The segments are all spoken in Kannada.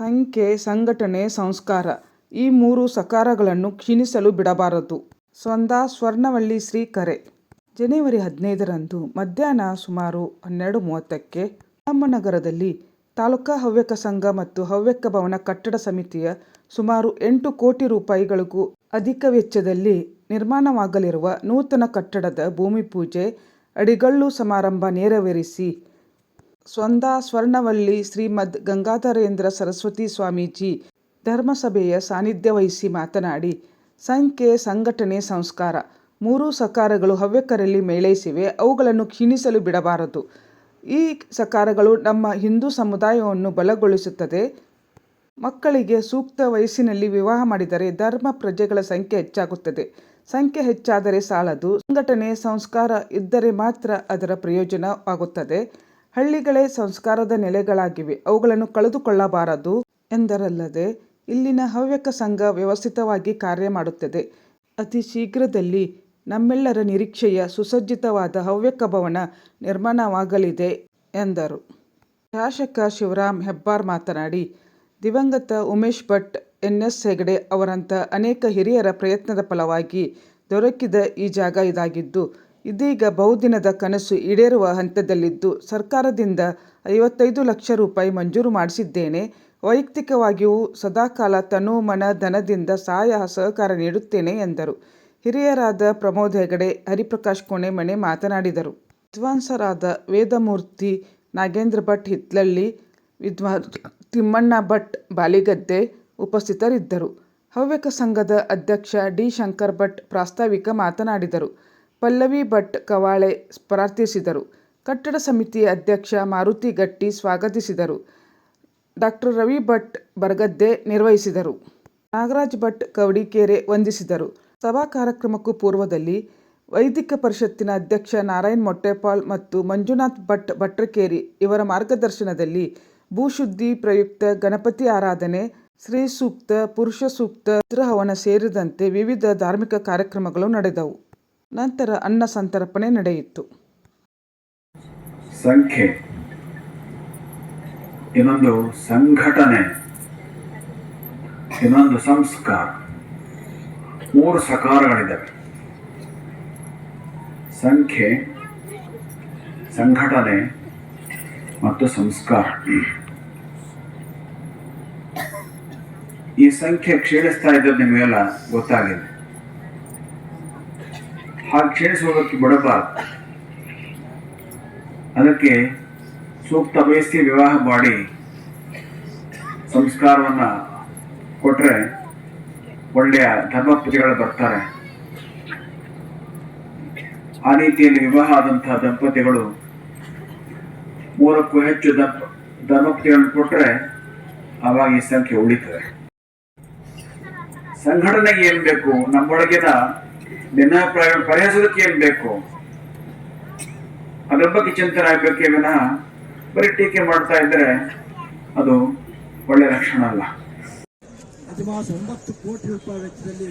ಸಂಖ್ಯೆ, ಸಂಘಟನೆ, ಸಂಸ್ಕಾರ ಈ ಮೂರು ಸಕಾರಗಳನ್ನು ಕ್ಷೀಣಿಸಲು ಬಿಡಬಾರದು. ಸ್ವರ್ಧಾ ಸ್ವರ್ಣವಲ್ಲೀ ಶ್ರೀ ಕರೆ. ಜನವರಿ 15ರಂದು ಮಧ್ಯಾಹ್ನ ಸುಮಾರು 12:30ಕ್ಕೆ ರಾಮನಗರದಲ್ಲಿ ತಾಲೂಕಾ ಹವ್ಯಕ ಸಂಘ ಮತ್ತು ಹವ್ಯಕ ಭವನ ಕಟ್ಟಡ ಸಮಿತಿಯ ಸುಮಾರು 8 ಕೋಟಿ ರೂಪಾಯಿಗಳಿಗೂ ಅಧಿಕ ವೆಚ್ಚದಲ್ಲಿ ನಿರ್ಮಾಣವಾಗಲಿರುವ ನೂತನ ಕಟ್ಟಡದ ಭೂಮಿಪೂಜೆ, ಅಡಿಗಲ್ಲು ಸಮಾರಂಭ ನೆರವೇರಿಸಿ ಸ್ವರ್ಧಾ ಸ್ವರ್ಣವಲ್ಲೀ ಶ್ರೀಮದ್ ಗಂಗಾಧರೇಂದ್ರ ಸರಸ್ವತಿ ಸ್ವಾಮೀಜಿ ಧರ್ಮಸಭೆಯ ಸಾನ್ನಿಧ್ಯ ವಹಿಸಿ ಮಾತನಾಡಿ, ಸಂಖ್ಯೆ, ಸಂಘಟನೆ, ಸಂಸ್ಕಾರ ಮೂರೂ ಸಕಾರಗಳು ಹವ್ಯಕರಲ್ಲಿ ಮೇಳೈಸಿವೆ. ಅವುಗಳನ್ನು ಕ್ಷೀಣಿಸಲು ಬಿಡಬಾರದು. ಈ ಸಕಾರಗಳು ನಮ್ಮ ಹಿಂದೂ ಸಮುದಾಯವನ್ನು ಬಲಗೊಳಿಸುತ್ತದೆ. ಮಕ್ಕಳಿಗೆ ಸೂಕ್ತ ವಯಸ್ಸಿನಲ್ಲಿ ವಿವಾಹ ಮಾಡಿದರೆ ಧರ್ಮ ಪ್ರಜೆಗಳ ಸಂಖ್ಯೆ ಹೆಚ್ಚಾಗುತ್ತದೆ. ಸಂಖ್ಯೆ ಹೆಚ್ಚಾದರೆ ಸಾಲದು. ಸಂಘಟನೆ, ಸಂಸ್ಕಾರ ಇದ್ದರೆ ಮಾತ್ರ ಅದರ ಪ್ರಯೋಜನವಾಗುತ್ತದೆ. ಹಳ್ಳಿಗಳೇ ಸಂಸ್ಕಾರದ ನೆಲೆಗಳಾಗಿವೆ. ಅವುಗಳನ್ನು ಕಳೆದುಕೊಳ್ಳಬಾರದು ಎಂದರಲ್ಲದೆ, ಇಲ್ಲಿನ ಹವ್ಯಕ ಸಂಘ ವ್ಯವಸ್ಥಿತವಾಗಿ ಕಾರ್ಯ ಮಾಡುತ್ತದೆ. ಅತಿ ಶೀಘ್ರದಲ್ಲಿ ನಮ್ಮೆಲ್ಲರ ನಿರೀಕ್ಷೆಯ ಸುಸಜ್ಜಿತವಾದ ಹವ್ಯಕ ಭವನ ನಿರ್ಮಾಣವಾಗಲಿದೆ ಎಂದರು. ಶಾಸಕ ಶಿವರಾಮ್ ಹೆಬ್ಬಾರ್ ಮಾತನಾಡಿ, ದಿವಂಗತ ಉಮೇಶ್ ಭಟ್, ಎನ್. ಎಸ್. ಹೆಗಡೆ ಅವರಂಥ ಅನೇಕ ಹಿರಿಯರ ಪ್ರಯತ್ನದ ಫಲವಾಗಿ ದೊರಕಿದ ಈ ಜಾಗ ಇದಾಗಿದ್ದು, ಇದೀಗ ಬಹುದಿನದ ಕನಸು ಈಡೇರುವ ಹಂತದಲ್ಲಿದ್ದು, ಸರ್ಕಾರದಿಂದ 55 ಲಕ್ಷ ರೂಪಾಯಿ ಮಂಜೂರು ಮಾಡಿಸಿದ್ದೇನೆ. ವೈಯಕ್ತಿಕವಾಗಿಯೂ ಸದಾಕಾಲ ತನು, ಮನ, ಧನದಿಂದ ಸಹಾಯ ಸಹಕಾರ ನೀಡುತ್ತೇನೆ ಎಂದರು. ಹಿರಿಯರಾದ ಪ್ರಮೋದ್ ಹೆಗಡೆ, ಹರಿಪ್ರಕಾಶ್ ಕೋಣೆಮನೆ ಮಾತನಾಡಿದರು. ವಿದ್ವಾಂಸರಾದ ವೇದಮೂರ್ತಿ ನಾಗೇಂದ್ರ ಭಟ್ ಹಿತ್ಲಳ್ಳಿ, ವಿದ್ವಾನ್ ತಿಮ್ಮಣ್ಣ ಭಟ್ ಬಾಲಿಗದ್ದೆ ಉಪಸ್ಥಿತರಿದ್ದರು. ಹವ್ಯಕ ಸಂಘದ ಅಧ್ಯಕ್ಷ ಡಿ. ಶಂಕರ್ ಭಟ್ ಪ್ರಾಸ್ತಾವಿಕ ಮಾತನಾಡಿದರು. ಪಲ್ಲವಿ ಭಟ್ ಕವಾಳೆ ಪ್ರಾರ್ಥಿಸಿದರು. ಕಟ್ಟಡ ಸಮಿತಿ ಅಧ್ಯಕ್ಷ ಮಾರುತಿ ಗಟ್ಟಿ ಸ್ವಾಗತಿಸಿದರು. ಡಾ. ರವಿ ಭಟ್ ಬರಗದ್ದೆ ನಿರ್ವಹಿಸಿದರು. ನಾಗರಾಜ್ ಭಟ್ ಕವಡಿಕೆರೆ ವಂದಿಸಿದರು. ಸಭಾ ಕಾರ್ಯಕ್ರಮಕ್ಕೂ ಪೂರ್ವದಲ್ಲಿ ವೈದಿಕ ಪರಿಷತ್ತಿನ ಅಧ್ಯಕ್ಷ ನಾರಾಯಣ್ ಮೊಟ್ಟೆಪಾಳ್ ಮತ್ತು ಮಂಜುನಾಥ್ ಭಟ್ ಭಟ್ರಕೇರಿ ಇವರ ಮಾರ್ಗದರ್ಶನದಲ್ಲಿ ಭೂಶುದ್ಧಿ ಪ್ರಯುಕ್ತ ಗಣಪತಿ ಆರಾಧನೆ, ಸ್ತ್ರೀ ಸೂಕ್ತ, ಪುರುಷ ಸೂಕ್ತ, ರುದ್ರಹವನ ಸೇರಿದಂತೆ ವಿವಿಧ ಧಾರ್ಮಿಕ ಕಾರ್ಯಕ್ರಮಗಳು ನಡೆದವು. ನಂತರ ಅನ್ನ ಸಂತರ್ಪಣೆ ನಡೆಯಿತು. ಸಂಖ್ಯೆ, ಇನ್ನೊಂದು ಸಂಘಟನೆ, ಇನ್ನೊಂದು ಸಂಸ್ಕಾರ, ಮೂರು ಸಕಾರಗಳಿದ್ದಾವೆ. ಸಂಖ್ಯೆ, ಸಂಘಟನೆ ಮತ್ತು ಸಂಸ್ಕಾರ. ಈ ಸಂಖ್ಯೆ ಕ್ಷೀಣಿಸ್ತಾ ಇದ್ದದ್ದು ನಿಮಗೆಲ್ಲ ಗೊತ್ತಾಗಿದೆ. ಹಾಗೆ ಕ್ಷೀಣಿಸುವುದಕ್ಕೆ ಬಿಡಬಾರದು. ಅದಕ್ಕೆ ಸೂಕ್ತ ವಯಸ್ಸಿ ವಿವಾಹ ಮಾಡಿ ಸಂಸ್ಕಾರವನ್ನು ಕೊಟ್ಟರೆ ಒಳ್ಳೆಯ ಧರ್ಮಪತಿಗಳು ಬರ್ತಾರೆ. ಆ ರೀತಿಯಲ್ಲಿ ವಿವಾಹ ಆದಂತಹ ದಂಪತಿಗಳು 3ಕ್ಕೂ ಹೆಚ್ಚು ಧರ್ಮಪತಿಗಳನ್ನು ಕೊಟ್ಟರೆ ಆವಾಗ ಈ ಸಂಖ್ಯೆ ಉಳಿತದೆ. ಸಂಘಟನೆಗೆ ಏನ್ ಬೇಕು? ನಮ್ಮೊಳಗಿನ ಭಿನ್ನಾಭಿಪ್ರಾಯಗಳನ್ನು ಪರಿಹರಿಸೋದಕ್ಕೆ ಏನ್ ಬೇಕು ಅದರ ಬಗ್ಗೆ ಚಿಂತನೆ ಆಗಬೇಕೇ ವಿನಃ ಬರೀ ಟೀಕೆ ಮಾಡ್ತಾ ಇದ್ರೆ ಅದು ಒಳ್ಳೆ ಲಕ್ಷಣ ಅಲ್ಲ. 9 ಕೋಟಿ ರೂಪಾಯಿ ವೆಚ್ಚದಲ್ಲಿ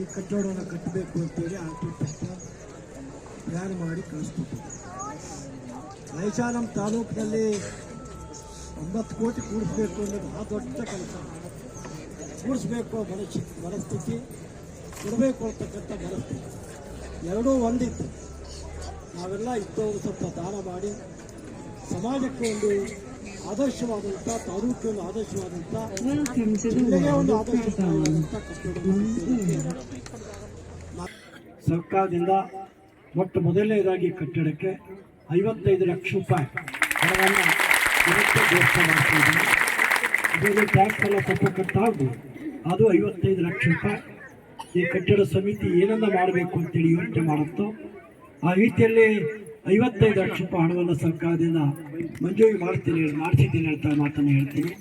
ಈ ಕಟ್ಟಡವನ್ನು ಕಟ್ಟಬೇಕು ಅಂತೇಳಿ ಆರ್ಟಿಸ್ಟ್ ಪ್ಲಾನ್ ಮಾಡಿ ಕಳಿಸ್ಬಿಟ್ಟಿದೆ. ಬಹುಶಃ ನಮ್ಮ ತಾಲೂಕಿನಲ್ಲಿ 9 ಕೋಟಿ ಕೂಡಿಸ್ಬೇಕು ಅನ್ನೋದು ಬಹಳ ದೊಡ್ಡ ಕೆಲಸ. ಕೂಡಿಸ್ಬೇಕು ಮನಸ್ಥಿತಿ, ಕೊಡಬೇಕು ಅಂತಕ್ಕಂಥ ಮನಸ್ಥಿತಿ ಎರಡೂ ಒಂದಿತ್ತು. ನಾವೆಲ್ಲ ಇದ್ದವರು ಸ್ವಲ್ಪ ದಾನ ಮಾಡಿ ಸಮಾಜಕ್ಕೆ ಒಂದು ಆದರ್ಶವಾದಂಥ, ತಾಲೂಕಿಗೆ ಒಂದು ಆದರ್ಶವಾದಂಥ, ಜಿಲ್ಲೆಗೆ ಒಂದು ಆದರ್ಶವಾದಂಥ ಸರ್ಕಾರದಿಂದ ಮೊಟ್ಟ ಮೊದಲನೇದಾಗಿ ಕಟ್ಟಡಕ್ಕೆ 55 ಲಕ್ಷ ರೂಪಾಯಿ ಹಣವನ್ನು ಘೋಷಣೆ ಮಾಡ್ತಿದ್ದೀವಿ. ಇದರಲ್ಲಿ ಟ್ಯಾಕ್ಸ್ ಎಲ್ಲ ಕೊಟ್ಟಕ್ಕಾಗ್ಬೋದು. ಅದು 55 ಲಕ್ಷ ರೂಪಾಯಿ ಈ ಕಟ್ಟಡ ಸಮಿತಿ ಏನನ್ನ ಮಾಡಬೇಕು ಅಂತೇಳಿ ಯೋಚನೆ ಮಾಡುತ್ತೋ ಆ ರೀತಿಯಲ್ಲಿ 55 ಲಕ್ಷ ರೂಪಾಯಿ ಹಣವನ್ನು ಸರ್ಕಾರದಿಂದ ಮಂಜೂರಿ ಮಾಡಿಸಿದ್ದೀನಿ ಹೇಳ್ತಾ ಮಾತನ್ನು ಹೇಳ್ತೀನಿ.